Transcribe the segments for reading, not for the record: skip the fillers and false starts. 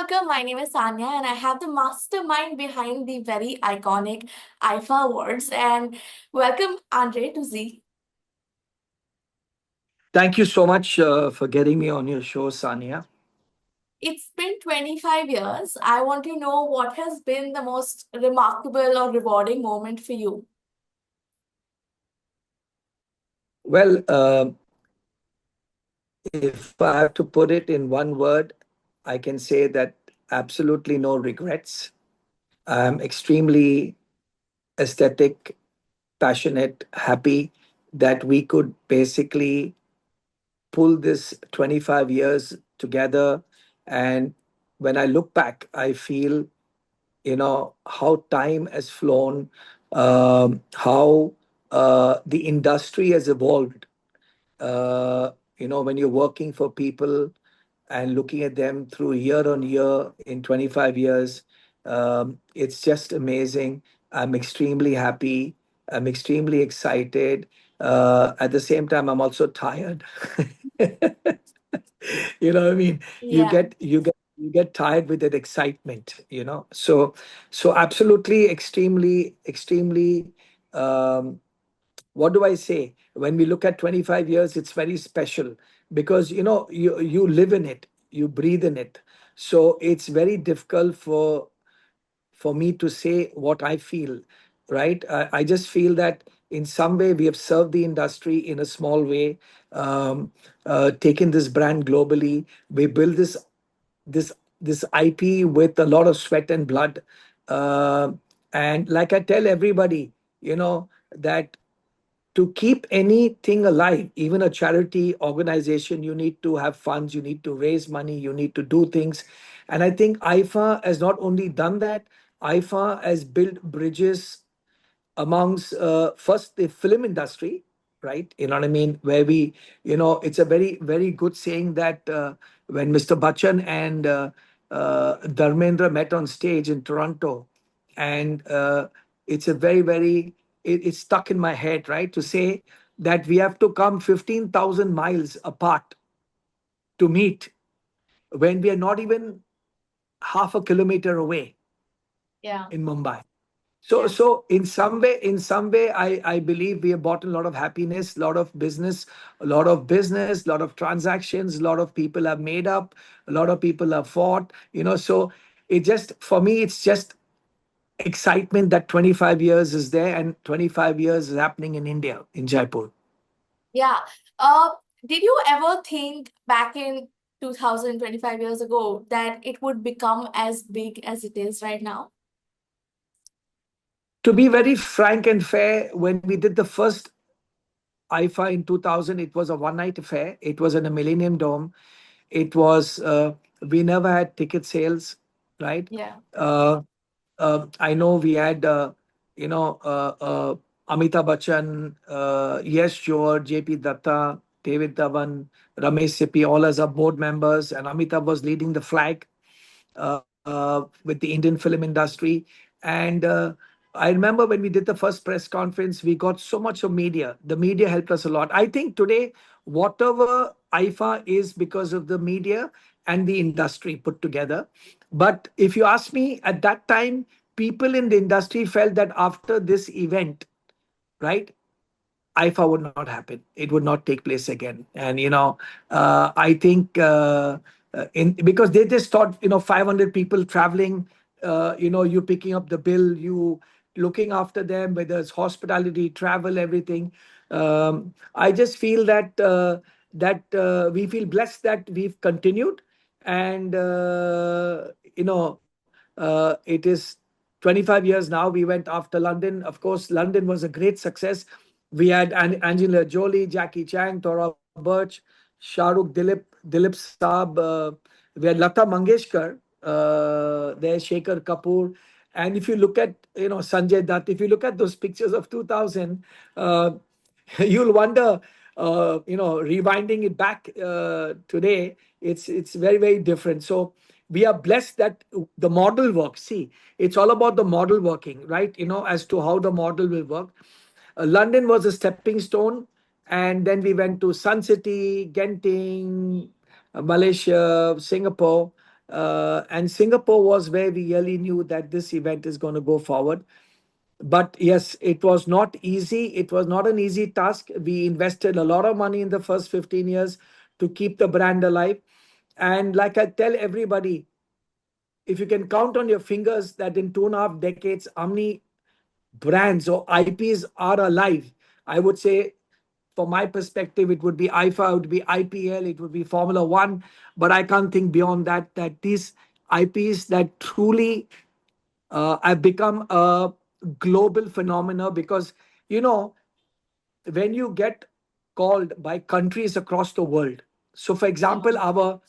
welcome. My name is Sanya, and I have the mastermind behind the very iconic IIFA Awards. And welcome, Andre, to Z. Thank you so much for getting me on your show, Sania. It's been 25 years. I want to know what has been the most remarkable or rewarding moment for you. Well, if I have to put it in one word, I can say that absolutely no regrets. I'm extremely aesthetic, passionate, happy that we could basically pull this 25 years together. And when I look back, I feel, how time has flown, how the industry has evolved. When you're working for people and looking at them through year on year in 25 years, it's just amazing. I'm extremely happy. I'm extremely excited. At the same time, I'm also tired. What I mean? You Yeah. get you get you get tired with that excitement, so absolutely extremely um what do I say? When we look at 25 years, it's very special because you live in it, you breathe in it. So it's very difficult for me to say what I feel, right? I just feel that in some way we have served the industry in a small way, taken this brand globally. We built this this IP with a lot of sweat and blood. Uh, and like I tell everybody, that to keep anything alive, even a charity organization, you need to have funds, you need to raise money, you need to do things. And I think IFA has not only done that, IFA has built bridges amongst first the film industry, right? You know what I mean? Where it's a very, very good saying that when Mr. Bachchan and Dharmendra met on stage in Toronto, and it's a very, very, it's stuck in my head, right? To say that we have to come 15,000 miles apart to meet when we are not even half a kilometer away Yeah. in Mumbai. So, Yeah. so in some way, I believe we have bought a lot of happiness, a lot of business, a lot of transactions, a lot of people have made up, a lot of people have fought, so it just, for me, it's just excitement that 25 years is there and 25 years is happening in India, in Jaipur. Yeah. Uh, did you ever think back in 2025 years ago that it would become as big as it is right now? To be very frank and fair, when we did the first IFA in 2000, it was a one night affair. It was in a Millennium Dome. It was, we never had ticket sales, right? Yeah. Uh, I know we had, you know, uh, uh, Amitabh Bachchan, Yes George, JP Datta, David Dhawan, Ramesh Sippy, all as our board members, and Amitabh was leading the flag with the Indian film industry. And I remember when we did the first press conference, we got so much of media. The media helped us a lot. I think today, whatever IFA is because of the media and the industry put together. But if you ask me, at that time, people in the industry felt that after this event, right, IFA would not happen. It would not take place again. And I think in because they just thought 500 people traveling, you picking up the bill, you looking after them, whether it's hospitality, travel, everything. I just feel that we feel blessed that we've continued, and it is 25 years now. We went after London. Of course, London was a great success. We had Angelina Jolie, Jackie Chan, Tora Birch, Shahrukh, Dilip Saab. We had Lata Mangeshkar, there, Shekhar Kapoor. And if you look at, Sanjay Dutt, if you look at those pictures of 2000, you'll wonder, rewinding it back today, it's very, very different. So we are blessed that the model works. See, it's all about the model working, right? As to how the model will work. London was a stepping stone, and then we went to Sun City, Genting, Malaysia, Singapore. And Singapore was where we really knew that this event is going to go forward. But yes, it was not easy. It was not an easy task. We invested a lot of money in the first 15 years to keep the brand alive. And like I tell everybody, if you can count on your fingers that in 2.5 decades, how many brands or IPs are alive, I would say, from my perspective, it would be IIFA, it would be IPL, it would be Formula One. But I can't think beyond that, that these IPs that truly have become a global phenomena because, you know, when you get called by countries across the world. So, for Yeah. example, our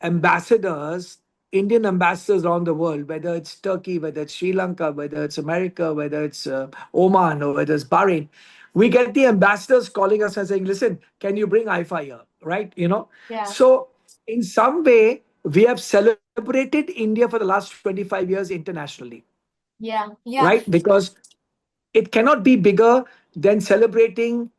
ambassadors, Indian ambassadors around the world, whether it's Turkey, whether it's Sri Lanka, whether it's America, whether it's Oman, or whether it's Bahrain, we get the ambassadors calling us and saying, listen, can you bring IFA here? Right? You know? Yeah. So, in some way, we have celebrated India for the last 25 years internationally, Yeah. Yeah. right? Because it cannot be bigger than celebrating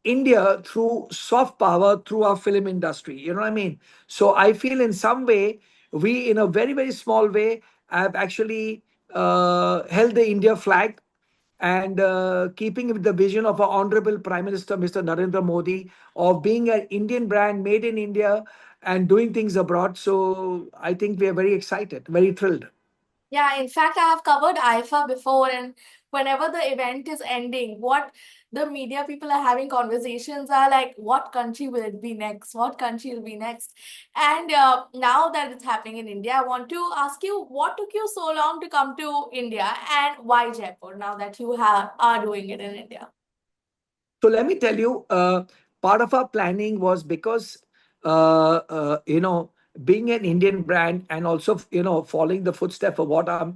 India through soft power, through our film industry. You know what I mean? So I feel in some way, we, in a very, very small way, have actually held the India flag and keeping with the vision of our Honorable Prime Minister, Mr. Narendra Modi, of being an Indian brand made in India and doing things abroad. So I think we are very excited, very thrilled. Yeah, in fact, I have covered IIFA before, and whenever the event is ending, what the media people are having conversations are like, what country will it be next? What country will be next? And now that it's happening in India, I want to ask you, what took you so long to come to India, and why Jaipur now that you are doing it in India? So let me tell you, part of our planning was because, being an Indian brand and also, following the footstep of what our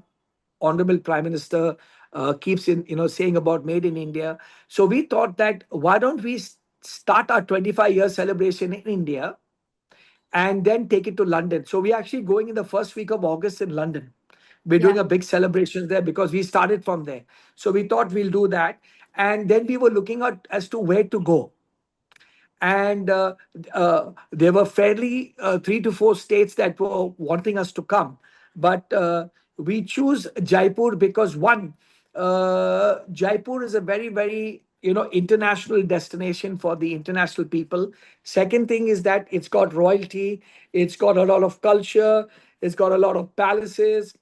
Honorable Prime Minister keeps saying about Made in India. So we thought that why don't we start our 25-year celebration in India and then take it to London. So we're actually going in the first week of August in London. We're doing Yeah. a big celebration there because we started from there. So we thought we'll do that. And then we were looking at as to where to go, and there were fairly 3 to 4 states that were wanting us to come, but we choose Jaipur because one, Jaipur is a very, very international destination for the international people. Second thing is that it's got royalty, it's got a lot of culture, it's got a lot of palaces,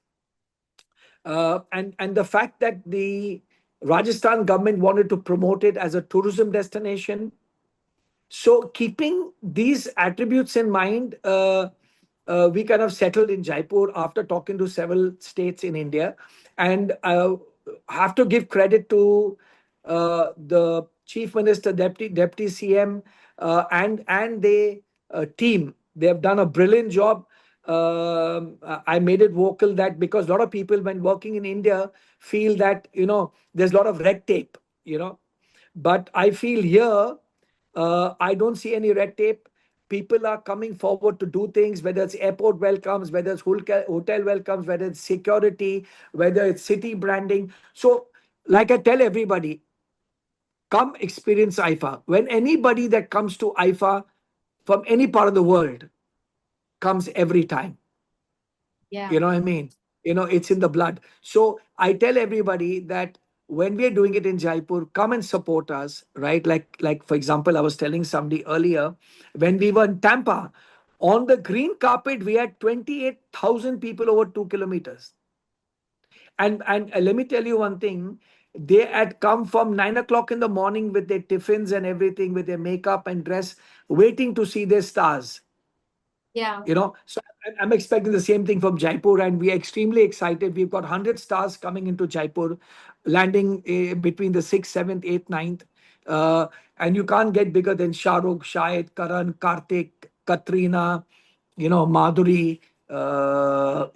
and the fact that the Rajasthan government wanted to promote it as a tourism destination. So, keeping these attributes in mind, we kind of settled in Jaipur after talking to several states in India. And have to give credit to the Chief Minister, Deputy CM, and the team. They have done a brilliant job. I made it vocal that because a lot of people, when working in India, feel that there's a lot of red tape. But I feel here, I don't see any red tape. People are coming forward to do things, whether it's airport welcomes, whether it's hotel welcomes, whether it's security, whether it's city branding. So, like I tell everybody, come experience IFA. When anybody that comes to IFA from any part of the world comes every time. Yeah. You know what I mean? It's in the blood. So I tell everybody that when we are doing it in Jaipur, come and support us, right? Like for example, I was telling somebody earlier, when we were in Tampa, on the green carpet, we had 28,000 people over 2 kilometers. And let me tell you one thing. They had come from 9 o'clock in the morning with their tiffins and everything, with their makeup and dress, waiting to see their stars. Yeah. So I'm expecting the same thing from Jaipur, and we are extremely excited. We've got 100 stars coming into Jaipur, landing between the 6th, 7th, 8th, 9th. And you can't get bigger than Shahrukh, Shahid, Karan, Karthik, Katrina, Madhuri, Shia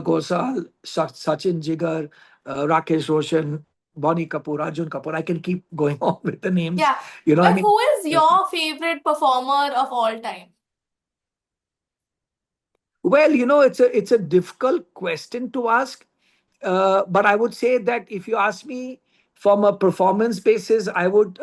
Ghosal, Sachin Jigar, Rakesh Roshan, Bonnie Kapoor, Arjun Kapoor. I can keep going on with the names. Yeah. You know what I But mean? who is your favorite performer of all time? Well, it's a difficult question to ask, but I would say that if you ask me from a performance basis, I would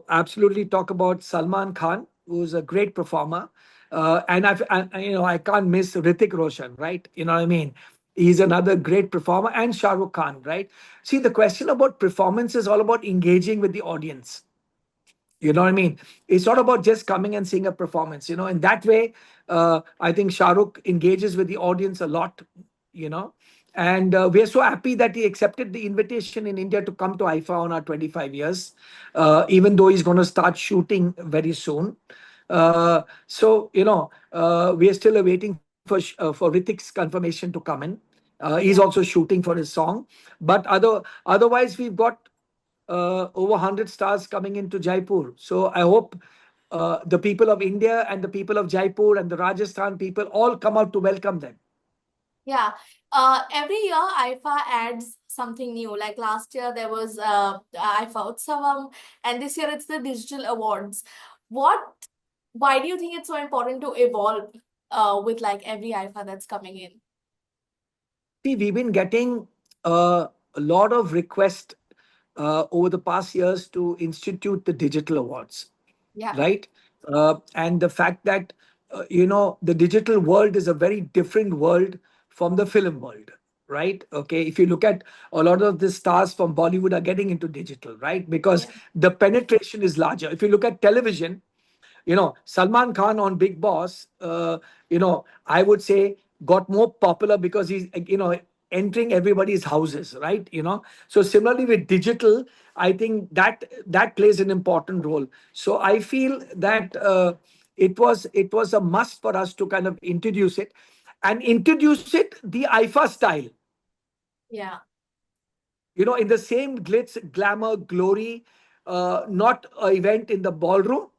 absolutely talk about Salman Khan, who's a great performer. I can't miss Ritik Roshan, right? You know what I mean? He's another great performer, and Shah Rukh Khan, right? See, the question about performance is all about engaging with the audience. You know what I mean? It's not about just coming and seeing a performance. In that way, I think Shah Rukh engages with the audience a lot. You know, and we are so happy that he accepted the invitation in India to come to IFA on our 25 years, even though he's going to start shooting very soon. We are still awaiting for Ritik's confirmation to come in. He's Yeah. also shooting for his song, but otherwise we've got over 100 stars coming into Jaipur. So I hope the people of India and the people of Jaipur and the Rajasthan people all come out to welcome them. Yeah. Every year IFA adds something new. Like last year there was IFA Utsavam, and this year it's the digital awards. What? Why do you think it's so important to evolve with like every IFA that's coming in? See, we've been getting a lot of requests over the past years to institute the digital awards, Yeah. right? And the fact that the digital world is a very different world from the film world, right? Okay, if you look at a lot of the stars from Bollywood are getting into digital, right? Because Yeah. the penetration is larger. If you look at television, Salman Khan on Big Boss, I would say got more popular because he's, entering everybody's houses, right? So similarly with digital, I think that plays an important role. So I feel that it was a must for us to kind of introduce it, and introduce it the IFA style, Yeah. in the same glitz, glamour, glory, not an event in the ballroom,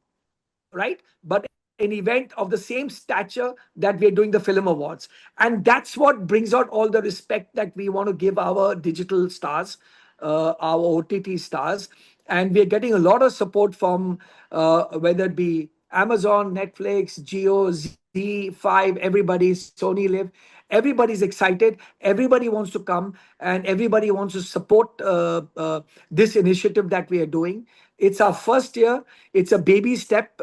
right? But an event of the same stature that we are doing the film awards. And that's what brings out all the respect that we want to give our digital stars, our OTT stars. And we are getting a lot of support from whether it be Amazon, Netflix, Geo, Z5, everybody, Sony Live. Everybody's excited. Everybody wants to come, and everybody wants to support this initiative that we are doing. It's our first year. It's a baby step.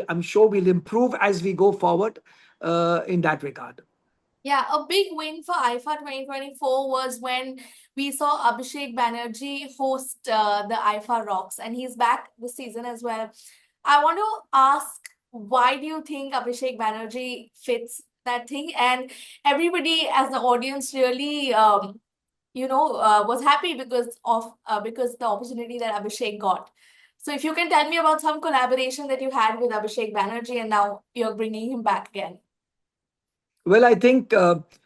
I'm sure we'll improve as we go forward in that regard. Yeah, a big win for IFA 2024 was when we saw Abhishek Banerjee host the IFA Rocks, and he's back this season as well. I want to ask, why do you think Abhishek Banerjee fits that thing? And everybody, as the audience, really, was happy because the opportunity that Abhishek got. So, if you can tell me about some collaboration that you had with Abhishek Banerjee, and now you're bringing him back again. Well, I think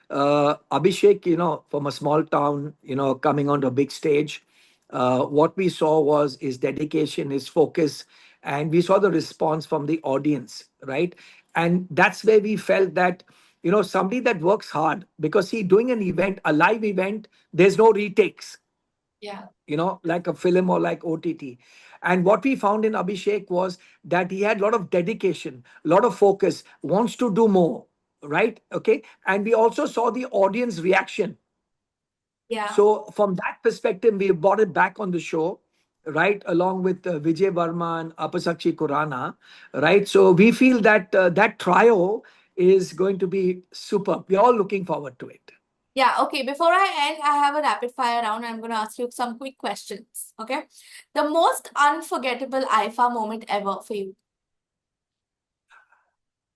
Abhishek, from a small town, coming onto a big stage, what we saw was his dedication, his focus, and we saw the response from the audience, right? And that's where we felt that, somebody that works hard, because see, doing an event, a live event, there's no retakes, Yeah. like a film or like OTT. And what we found in Abhishek was that he had a lot of dedication, a lot of focus, wants to do more, right? Okay. And we also saw the audience reaction. Yeah. So, from that perspective, we brought it back on the show, right? Along with Vijay Varma and Apasakshi Kurana, right? So, we feel that that trio is going to be superb. We're all looking forward to it. Yeah, okay. Before I end, I have a rapid fire round. I'm going to ask you some quick questions. Okay. The most unforgettable IFA moment ever for you.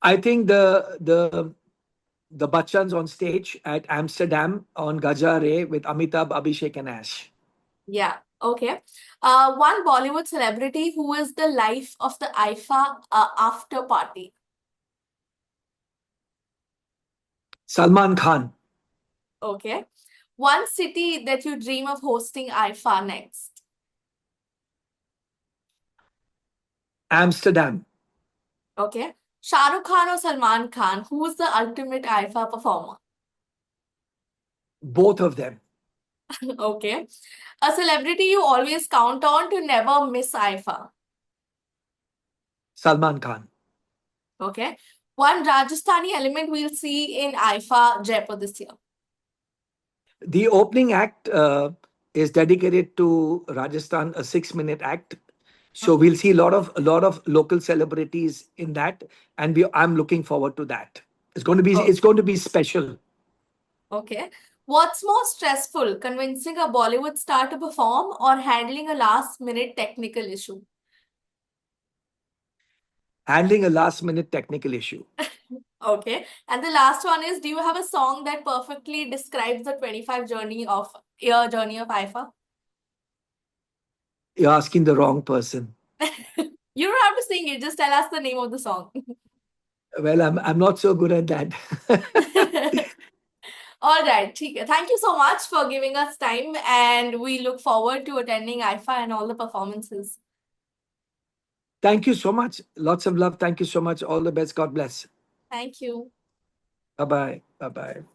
I think the Bachchans on stage at Amsterdam on Gaja Ray with Amitabh, Abhishek, and Ash. Yeah, okay. One Bollywood celebrity who is the life of the IFA after party. Salman Khan, Okay. One city that you dream of hosting IFA next. Amsterdam, Okay. Shah Rukh Khan or Salman Khan, who is the ultimate IFA performer? both of them. Okay. A celebrity you always count on to never miss IFA. Salman Khan. Okay. One Rajasthani element we'll see in IFA Jaipur this year. The opening act is dedicated to Rajasthan, a 6-minute act. So we'll see a lot of local celebrities in that, and I'm looking forward to that. Oh, It's going to be special. okay. What's more stressful, convincing a Bollywood star to perform or handling a last minute technical issue? Handling a last minute technical issue. Okay. And the last one is, do you have a song that perfectly describes the 25 year journey of IIFA? You're asking the wrong person. You don't have to sing it, just tell us the name of the song. Well, I'm not so good at that. All right, ठीक है. Thank you so much for giving us time, and we look forward to attending IIFA and all the performances. Thank you so much. Lots of love. Thank you so much. All the best. God bless. Thank you. Bye bye. Bye bye.